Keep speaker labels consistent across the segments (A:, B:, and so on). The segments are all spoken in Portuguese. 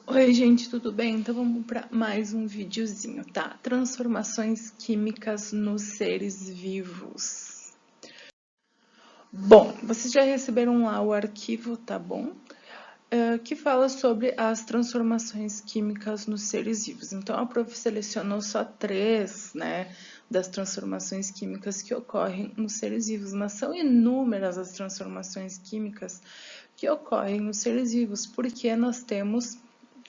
A: Oi, gente, tudo bem? Então vamos para mais um videozinho, tá? Transformações químicas nos seres vivos. Bom, vocês já receberam lá o arquivo, tá bom? Que fala sobre as transformações químicas nos seres vivos. Então a prof selecionou só 3, né, das transformações químicas que ocorrem nos seres vivos, mas são inúmeras as transformações químicas que ocorrem nos seres vivos, porque nós temos,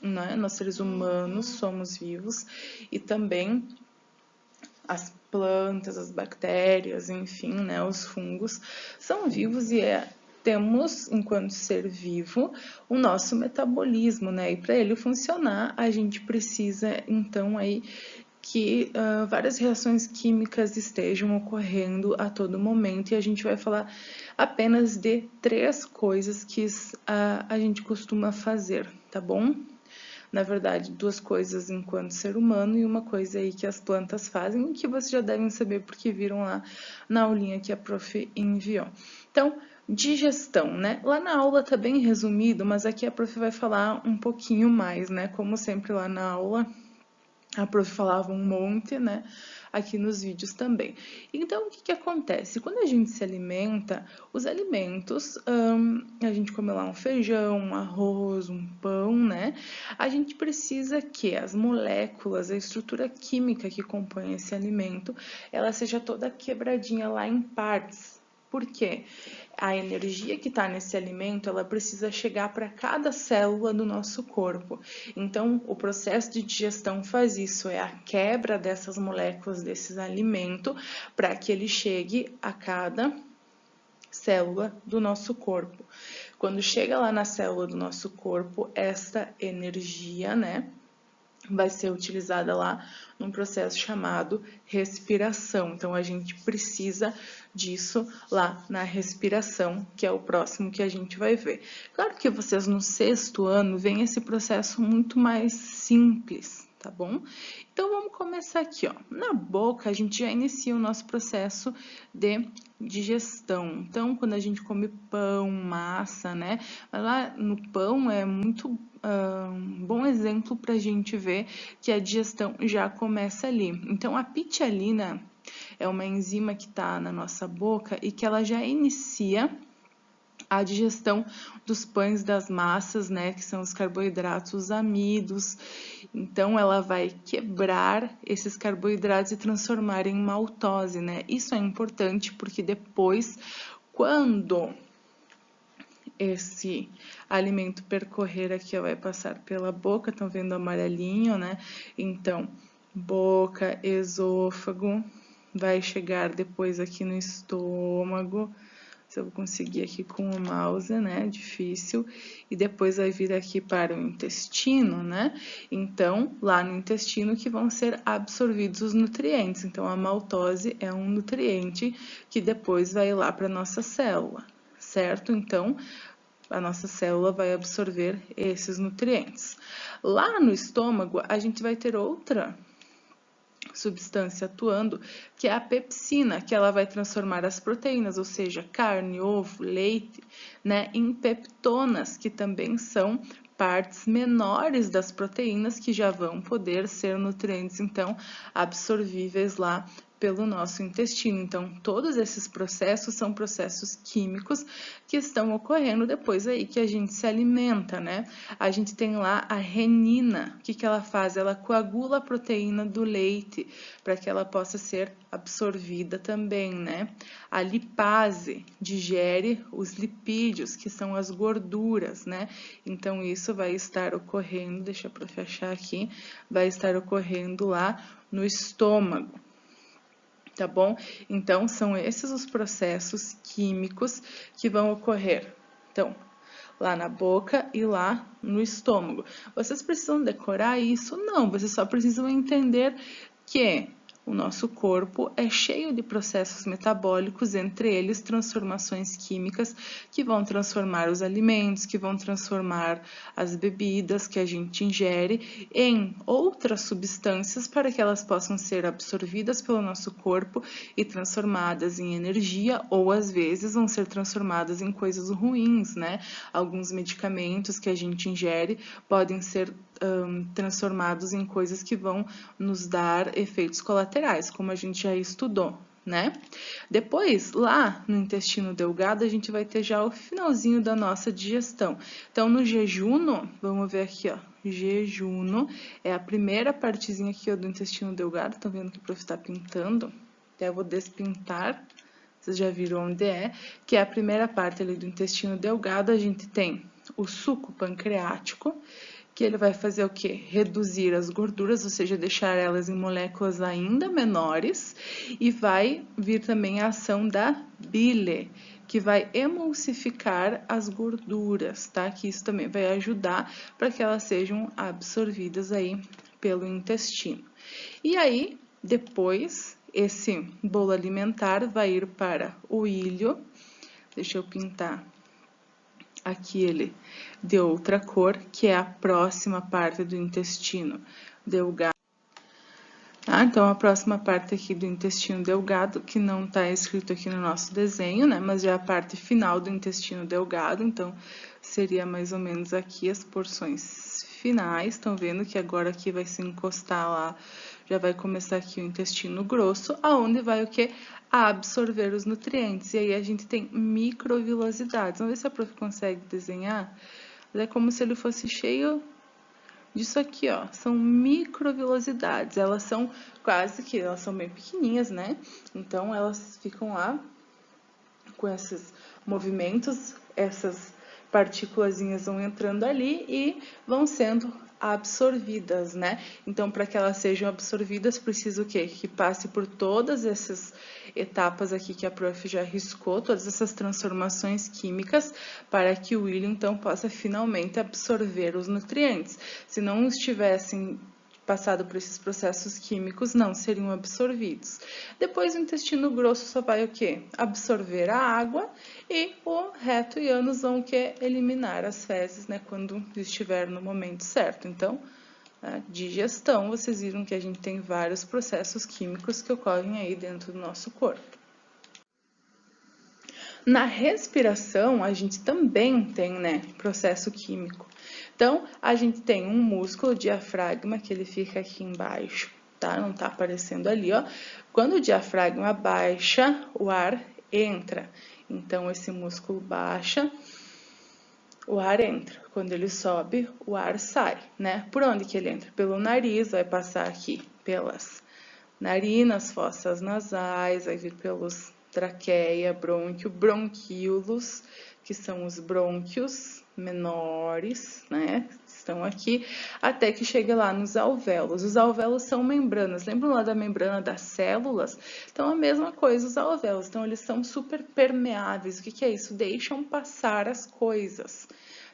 A: né, nós seres humanos somos vivos e também as plantas, as bactérias, enfim, né, os fungos são vivos e temos, enquanto ser vivo, o nosso metabolismo, né? E para ele funcionar, a gente precisa, então, aí que várias reações químicas estejam ocorrendo a todo momento e a gente vai falar apenas de 3 coisas que a gente costuma fazer, tá bom? Na verdade, 2 coisas enquanto ser humano e uma coisa aí que as plantas fazem e que vocês já devem saber porque viram lá na aulinha que a prof enviou. Então, digestão, né? Lá na aula tá bem resumido, mas aqui a prof vai falar um pouquinho mais, né? Como sempre lá na aula, a prof falava um monte, né? Aqui nos vídeos também. Então, o que acontece? Quando a gente se alimenta, os alimentos, a gente come lá um feijão, um arroz, um pão, né? A gente precisa que as moléculas, a estrutura química que compõe esse alimento, ela seja toda quebradinha lá em partes. Por quê? A energia que está nesse alimento, ela precisa chegar para cada célula do nosso corpo. Então, o processo de digestão faz isso, é a quebra dessas moléculas desses alimentos para que ele chegue a cada célula do nosso corpo. Quando chega lá na célula do nosso corpo, essa energia, né, vai ser utilizada lá num processo chamado respiração. Então, a gente precisa disso lá na respiração, que é o próximo que a gente vai ver. Claro que vocês no 6º ano veem esse processo muito mais simples, tá bom? Então, vamos começar aqui, ó. Na boca, a gente já inicia o nosso processo de digestão. Então, quando a gente come pão, massa, né? Lá no pão é muito um bom exemplo para a gente ver que a digestão já começa ali. Então, a pitialina é uma enzima que está na nossa boca e que ela já inicia a digestão dos pães, das massas, né, que são os carboidratos, os amidos. Então, ela vai quebrar esses carboidratos e transformar em maltose, né? Isso é importante porque depois, quando esse alimento percorrer aqui, ó, vai passar pela boca, estão vendo amarelinho, né? Então, boca, esôfago, vai chegar depois aqui no estômago, se eu conseguir aqui com o mouse, né? Difícil. E depois vai vir aqui para o intestino, né? Então, lá no intestino que vão ser absorvidos os nutrientes. Então, a maltose é um nutriente que depois vai lá para nossa célula, certo? Então, a nossa célula vai absorver esses nutrientes. Lá no estômago, a gente vai ter outra substância atuando, que é a pepsina, que ela vai transformar as proteínas, ou seja, carne, ovo, leite, né, em peptonas, que também são partes menores das proteínas que já vão poder ser nutrientes, então, absorvíveis lá pelo nosso intestino. Então, todos esses processos são processos químicos que estão ocorrendo depois aí que a gente se alimenta, né? A gente tem lá a renina. O que que ela faz? Ela coagula a proteína do leite para que ela possa ser absorvida também, né? A lipase digere os lipídios, que são as gorduras, né? Então, isso vai estar ocorrendo, deixa eu fechar aqui, vai estar ocorrendo lá no estômago. Tá bom? Então, são esses os processos químicos que vão ocorrer. Então, lá na boca e lá no estômago. Vocês precisam decorar isso? Não, vocês só precisam entender que o nosso corpo é cheio de processos metabólicos, entre eles transformações químicas que vão transformar os alimentos, que vão transformar as bebidas que a gente ingere em outras substâncias para que elas possam ser absorvidas pelo nosso corpo e transformadas em energia, ou às vezes vão ser transformadas em coisas ruins, né? Alguns medicamentos que a gente ingere podem ser transformados em coisas que vão nos dar efeitos colaterais, como a gente já estudou, né? Depois, lá no intestino delgado, a gente vai ter já o finalzinho da nossa digestão. Então, no jejuno, vamos ver aqui, ó, jejuno é a primeira partezinha aqui, ó, do intestino delgado. Estão vendo que o prof está pintando? Até eu vou despintar. Vocês já viram onde é, que é a primeira parte ali do intestino delgado. A gente tem o suco pancreático, que ele vai fazer o quê? Reduzir as gorduras, ou seja, deixar elas em moléculas ainda menores, e vai vir também a ação da bile, que vai emulsificar as gorduras, tá? Que isso também vai ajudar para que elas sejam absorvidas aí pelo intestino. E aí, depois, esse bolo alimentar vai ir para o ilho. Deixa eu pintar aqui ele de outra cor, que é a próxima parte do intestino delgado. Ah, então, a próxima parte aqui do intestino delgado, que não está escrito aqui no nosso desenho, né? Mas já é a parte final do intestino delgado, então seria mais ou menos aqui as porções finais. Estão vendo que agora aqui vai se encostar lá, já vai começar aqui o intestino grosso, aonde vai o quê? A absorver os nutrientes. E aí a gente tem microvilosidades. Vamos ver se a prof consegue desenhar. É como se ele fosse cheio disso aqui, ó, são microvilosidades, elas são quase que, elas são bem pequenininhas, né? Então, elas ficam lá com esses movimentos, essas partículazinhas vão entrando ali e vão sendo absorvidas, né? Então, para que elas sejam absorvidas, precisa o quê? Que passe por todas essas etapas aqui que a prof já riscou, todas essas transformações químicas, para que o William, então, possa finalmente absorver os nutrientes. Se não estivessem passado por esses processos químicos, não seriam absorvidos. Depois, o intestino grosso só vai o quê? Absorver a água, e o reto e ânus vão o quê? Eliminar as fezes, né? Quando estiver no momento certo. Então, a digestão, vocês viram que a gente tem vários processos químicos que ocorrem aí dentro do nosso corpo. Na respiração, a gente também tem, né, processo químico. Então, a gente tem um músculo diafragma, que ele fica aqui embaixo, tá? Não tá aparecendo ali, ó. Quando o diafragma baixa, o ar entra. Então, esse músculo baixa, o ar entra. Quando ele sobe, o ar sai, né? Por onde que ele entra? Pelo nariz, vai passar aqui pelas narinas, fossas nasais, vai vir pelos traqueia, brônquio, bronquíolos, que são os brônquios menores, né? Estão aqui, até que chegue lá nos alvéolos. Os alvéolos são membranas, lembram lá da membrana das células? Então, a mesma coisa os alvéolos, então eles são super permeáveis. O que é isso? Deixam passar as coisas.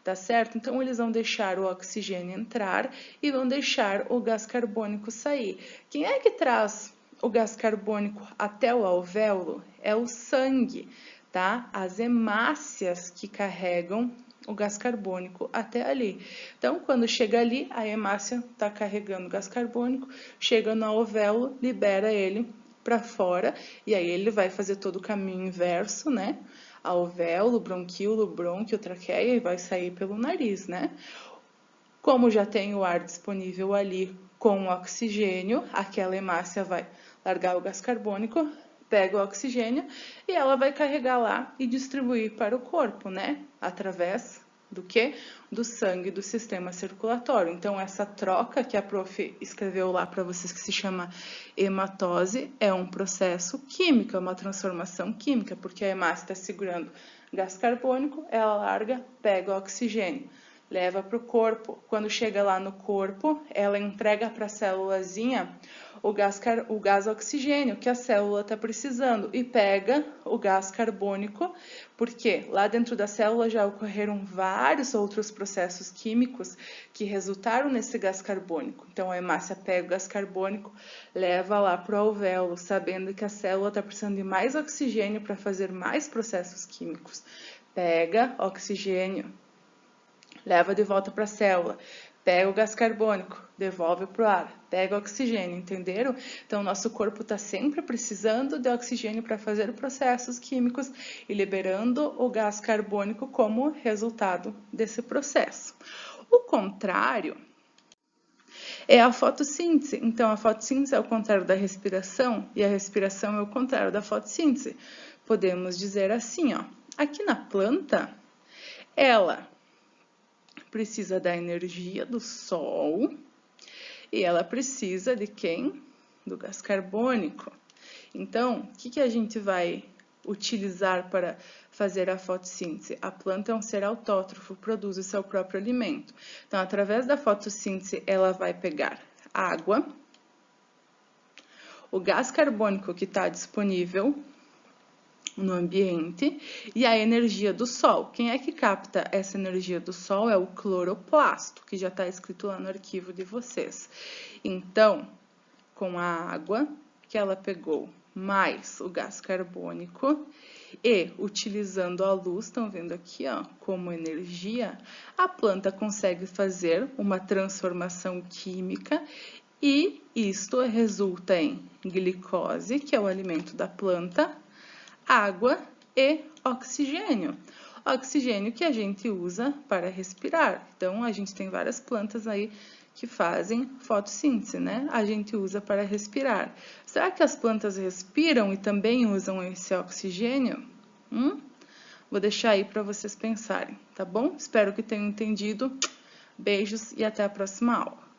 A: Tá certo? Então, eles vão deixar o oxigênio entrar e vão deixar o gás carbônico sair. Quem é que traz o gás carbônico até o alvéolo? É o sangue, tá? As hemácias que carregam o gás carbônico até ali. Então, quando chega ali, a hemácia está carregando o gás carbônico, chega no alvéolo, libera ele para fora, e aí ele vai fazer todo o caminho inverso, né? Alvéolo, bronquíolo, brônquio, traqueia, e vai sair pelo nariz, né? Como já tem o ar disponível ali com o oxigênio, aquela hemácia vai largar o gás carbônico, pega o oxigênio e ela vai carregar lá e distribuir para o corpo, né? Através do quê? Do sangue do sistema circulatório. Então, essa troca que a prof escreveu lá para vocês, que se chama hematose, é um processo químico, é uma transformação química, porque a hemácia está segurando gás carbônico, ela larga, pega o oxigênio, leva para o corpo. Quando chega lá no corpo, ela entrega para a célulazinha o gás oxigênio que a célula está precisando e pega o gás carbônico, porque lá dentro da célula já ocorreram vários outros processos químicos que resultaram nesse gás carbônico. Então a hemácia pega o gás carbônico, leva lá para o alvéolo, sabendo que a célula está precisando de mais oxigênio para fazer mais processos químicos. Pega oxigênio, leva de volta para a célula, pega o gás carbônico, devolve para o ar, pega o oxigênio, entenderam? Então, nosso corpo está sempre precisando de oxigênio para fazer processos químicos e liberando o gás carbônico como resultado desse processo. O contrário é a fotossíntese. Então, a fotossíntese é o contrário da respiração e a respiração é o contrário da fotossíntese. Podemos dizer assim, ó, aqui na planta, ela precisa da energia do sol e ela precisa de quem? Do gás carbônico. Então, o que a gente vai utilizar para fazer a fotossíntese? A planta é um ser autótrofo, produz o seu próprio alimento. Então, através da fotossíntese, ela vai pegar água, o gás carbônico que está disponível no ambiente e a energia do sol. Quem é que capta essa energia do sol é o cloroplasto, que já está escrito lá no arquivo de vocês. Então, com a água que ela pegou, mais o gás carbônico e utilizando a luz, estão vendo aqui, ó, como energia, a planta consegue fazer uma transformação química e isto resulta em glicose, que é o alimento da planta, água e oxigênio. Oxigênio que a gente usa para respirar. Então, a gente tem várias plantas aí que fazem fotossíntese, né? A gente usa para respirar. Será que as plantas respiram e também usam esse oxigênio? Vou deixar aí para vocês pensarem, tá bom? Espero que tenham entendido. Beijos e até a próxima aula.